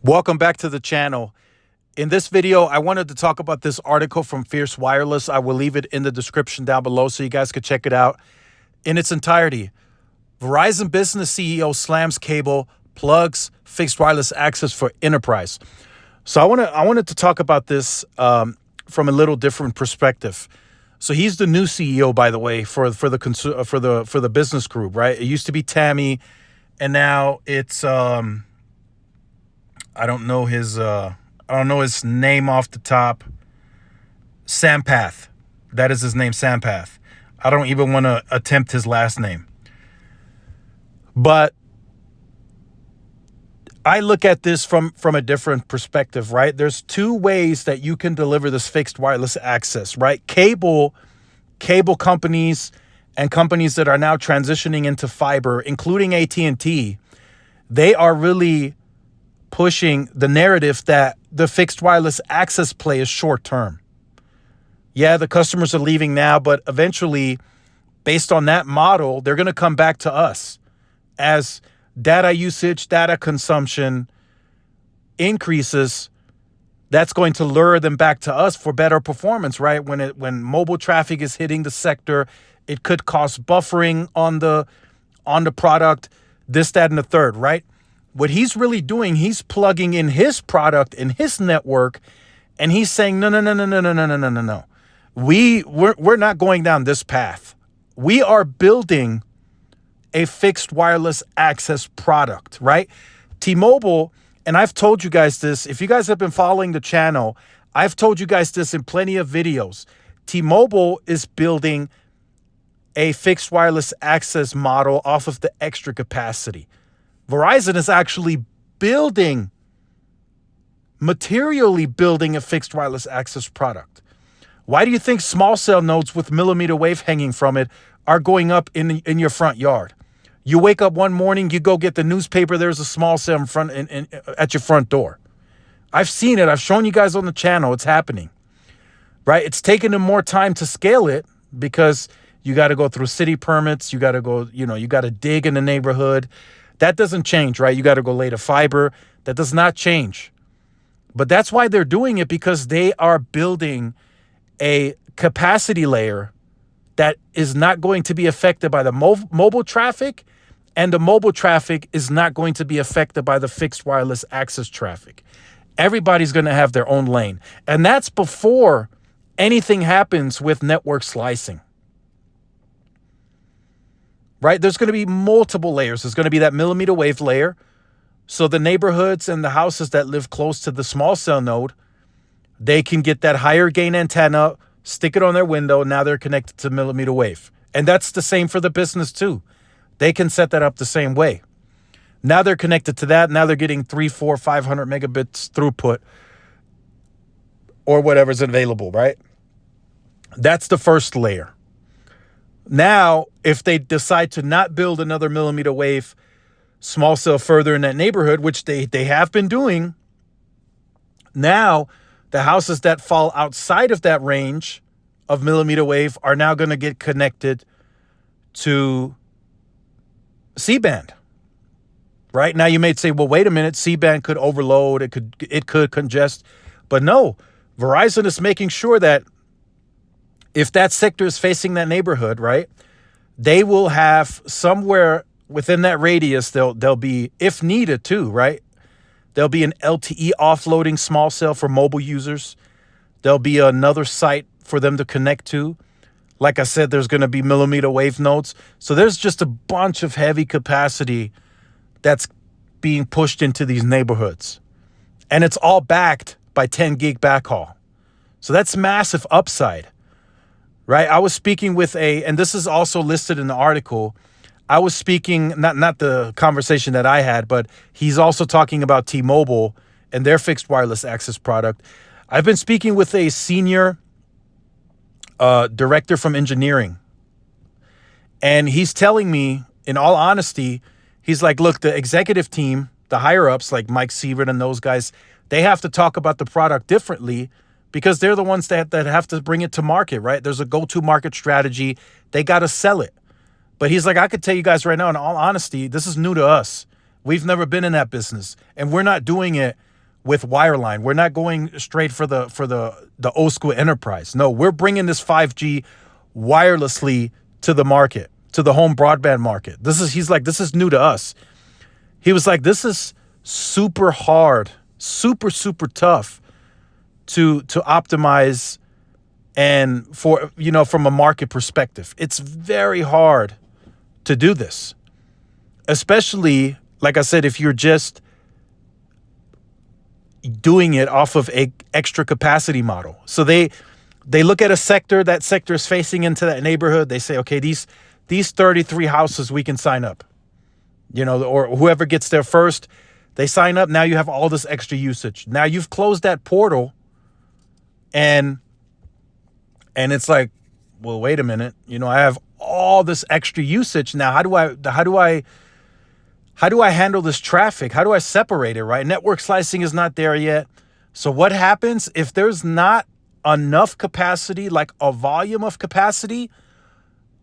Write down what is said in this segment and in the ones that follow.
Welcome back to the channel. In this video, I wanted to talk about this article from Fierce Wireless. I will leave it in the description down below so you guys could check it out in its entirety. Verizon Business CEO slams cable, plugs fixed wireless access for enterprise. So I wanted to talk about this from a little different perspective. So he's the new CEO, by the way, for the business group, right? It used to be Tammy, and now it's I don't know his name off the top. Sampath. That is his name, Sampath. I don't even want to attempt his last name. But I look at this from a different perspective, right? There's two ways that you can deliver this fixed wireless access, right? Cable companies and companies that are now transitioning into fiber, including AT&T, they are really pushing the narrative that the fixed wireless access play is short term. Yeah, the customers are leaving now, but eventually, based on that model, they're going to come back to us as data usage, data consumption increases. That's going to lure them back to us for better performance, right? When mobile traffic is hitting the sector, it could cause buffering on the product, this, that, and the third, right? What he's really doing, he's plugging in his product in his network, and he's saying, no. We're not going down this path. We are building a fixed wireless access product, right? T-Mobile, and I've told you guys this, if you guys have been following the channel, I've told you guys this in plenty of videos. T-Mobile is building a fixed wireless access model off of the extra capacity. Verizon is actually materially building a fixed wireless access product. Why do you think small cell nodes with millimeter wave hanging from it are going up in your front yard? You wake up one morning, you go get the newspaper, there's a small cell at your front door. I've seen it. I've shown you guys on the channel. It's happening, right? It's taken them more time to scale it because you got to go through city permits. You got to go, you got to dig in the neighborhood. That doesn't change, right? You got to go lay the fiber. That does not change. But that's why they're doing it, because they are building a capacity layer that is not going to be affected by the mobile traffic, and the mobile traffic is not going to be affected by the fixed wireless access traffic. Everybody's going to have their own lane. And that's before anything happens with network slicing. Right? There's going to be multiple layers. There's going to be that millimeter wave layer. So the neighborhoods and the houses that live close to the small cell node, they can get that higher gain antenna, stick it on their window. Now they're connected to millimeter wave. And that's the same for the business too. They can set that up the same way. Now they're connected to that. Now they're getting 300, 400, 500 megabits throughput or whatever's available, right? That's the first layer. Now, if they decide to not build another millimeter wave small cell further in that neighborhood, which they have been doing, now the houses that fall outside of that range of millimeter wave are now going to get connected to C-band. Right? Now you may say, well, wait a minute, C-band could overload, it could congest. But no, Verizon is making sure that if that sector is facing that neighborhood, right, they will have somewhere within that radius, they'll be, if needed too, right, there'll be an LTE offloading small cell for mobile users. There'll be another site for them to connect to. Like I said, there's going to be millimeter wave nodes. So there's just a bunch of heavy capacity that's being pushed into these neighborhoods. And it's all backed by 10 gig backhaul. So that's massive upside. Right. I was speaking with and this is also listed in the article. I was speaking, not the conversation that I had, but he's also talking about T-Mobile and their fixed wireless access product. I've been speaking with a senior director from engineering. And he's telling me, in all honesty, he's like, look, the executive team, the higher ups like Mike Sievert and those guys, they have to talk about the product differently, because they're the ones that have to bring it to market, right? There's a go-to market strategy. They got to sell it. But he's like, I could tell you guys right now, in all honesty, this is new to us. We've never been in that business, and we're not doing it with wireline. We're not going straight for the old school enterprise. No, we're bringing this 5G wirelessly to the market, to the home broadband market. He's like, this is new to us. He was like, this is super hard, super tough to optimize, and for, from a market perspective, it's very hard to do this, especially, like I said, if you're just doing it off of a extra capacity model. So they look at a sector, that sector is facing into that neighborhood. They say, okay, these 33 houses we can sign up, or whoever gets there first, they sign up. Now you have all this extra usage. Now you've closed that portal, and it's like, well, wait a minute. I have all this extra usage. Now, how do I handle this traffic? How do I separate it, right? Network slicing is not there yet. So what happens if there's not enough capacity, like a volume of capacity?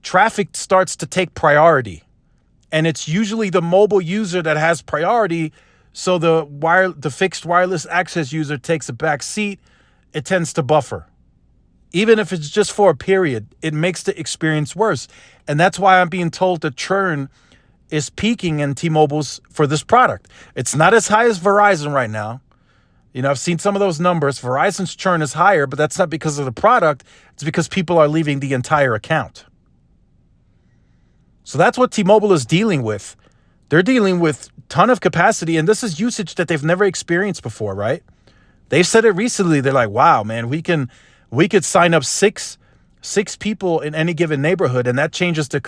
Traffic starts to take priority. And it's usually the mobile user that has priority. So the fixed wireless access user takes a back seat. It tends to buffer. Even if it's just for a period, it makes the experience worse. And that's why I'm being told the churn is peaking in T-Mobile's for this product. It's not as high as Verizon right now. I've seen some of those numbers. Verizon's churn is higher, but that's not because of the product. It's because people are leaving the entire account. So that's what T-Mobile is dealing with. They're dealing with a ton of capacity, and this is usage that they've never experienced before, right? They've said it recently. They're like, wow, man, we could sign up six people in any given neighborhood, and that changes the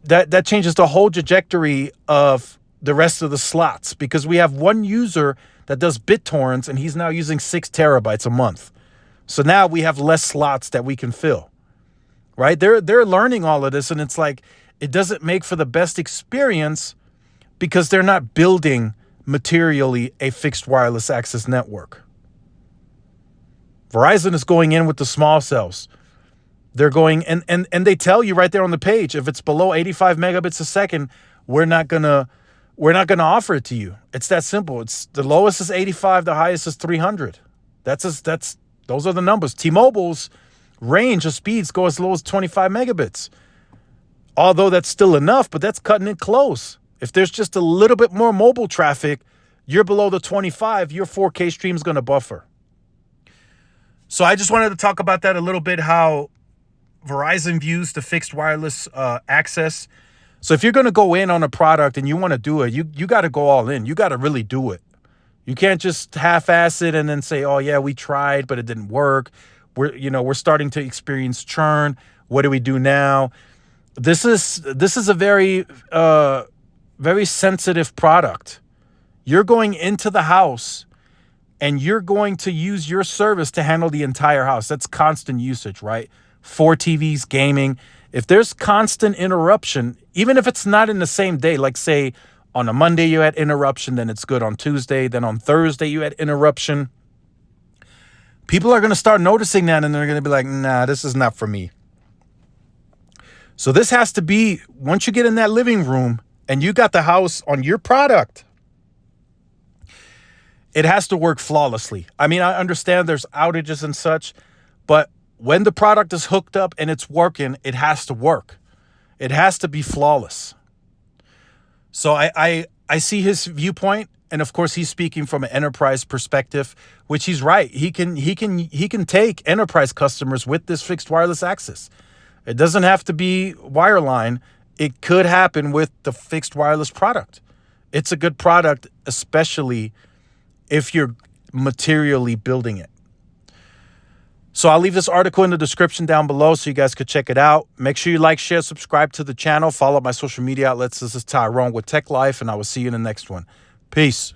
that changes the whole trajectory of the rest of the slots, because we have one user that does BitTorrents, and he's now using 6 terabytes a month. So now we have less slots that we can fill, right? They're learning all of this, and it's like, it doesn't make for the best experience because they're not building materially a fixed wireless access network. Verizon is going in with the small cells. They're going, and they tell you right there on the page, if it's below 85 megabits a second, we're not gonna offer it to you. It's that simple. It's the lowest is 85, the highest is 300. Those are the numbers. T-Mobile's range of speeds go as low as 25 megabits. Although that's still enough, but that's cutting it close. If there's just a little bit more mobile traffic, you're below the 25, your 4K stream is going to buffer. So I just wanted to talk about that a little bit, how Verizon views the fixed wireless access. So if you're going to go in on a product and you want to do it, you got to go all in. You got to really do it. You can't just half-ass it and then say, oh, yeah, we tried, but it didn't work. We're starting to experience churn. What do we do now? This is a very, very sensitive product. You're going into the house and you're going to use your service to handle the entire house. That's constant usage, right? 4 TVs, gaming. If there's constant interruption, even if it's not in the same day, like say on a Monday you had interruption, then it's good on Tuesday, then on Thursday you had interruption. People are going to start noticing that, and they're going to be like, nah, this is not for me. So this has to be, once you get in that living room and you got the house on your product, it has to work flawlessly. I mean, I understand there's outages and such, but when the product is hooked up and it's working, it has to work. It has to be flawless. So I see his viewpoint, and of course he's speaking from an enterprise perspective, which he's right. He can take enterprise customers with this fixed wireless access. It doesn't have to be wireline. It could happen with the fixed wireless product. It's a good product, especially if you're materially building it. So I'll leave this article in the description down below so you guys could check it out. Make sure you like, share, subscribe to the channel. Follow my social media outlets. This is Tyrone with Tech Life, and I will see you in the next one. Peace.